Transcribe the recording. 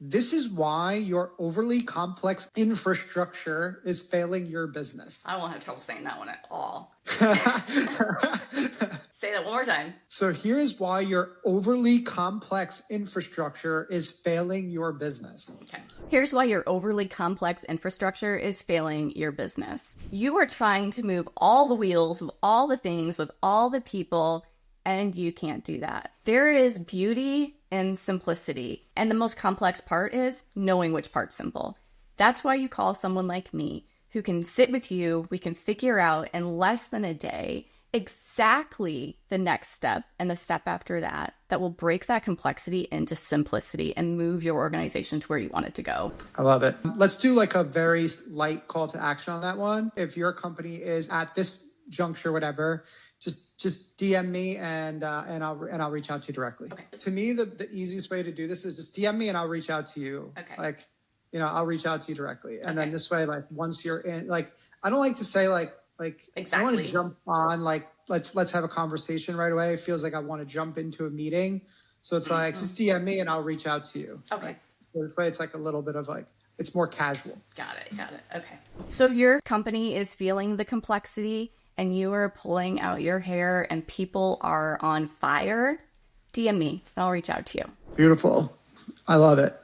This is why your overly complex infrastructure is failing your business. I won't have trouble saying that one at all. Say that one more time. So here's why your overly complex infrastructure is failing your business. Okay. Here's why your overly complex infrastructure is failing your business. You are trying to move all the wheels with all the things, with all the people, and you can't do that. There is beauty in simplicity. And the most complex part is knowing which part's simple. That's why you call someone like me who can sit with you. We can figure out in less than a day exactly the next step and the step after that will break that complexity into simplicity and move your organization to where you want it to go. I love it. Let's do like a very light call to action on that one. If your company is at this juncture, whatever, just DM me and I'll reach out to you directly. Okay. To me, the easiest way to do this is just DM me and I'll reach out to you. Okay. I'll reach out to you directly. And then this way, once you're in, I don't like to say exactly. I want to jump on, let's have a conversation right away. It feels like I want to jump into a meeting. So it's just DM me and I'll reach out to you. Okay. So this way it's a little bit of it's more casual. Got it. Okay. So if your company is feeling the complexity and you are pulling out your hair and people are on fire, DM me and I'll reach out to you. Beautiful. I love it.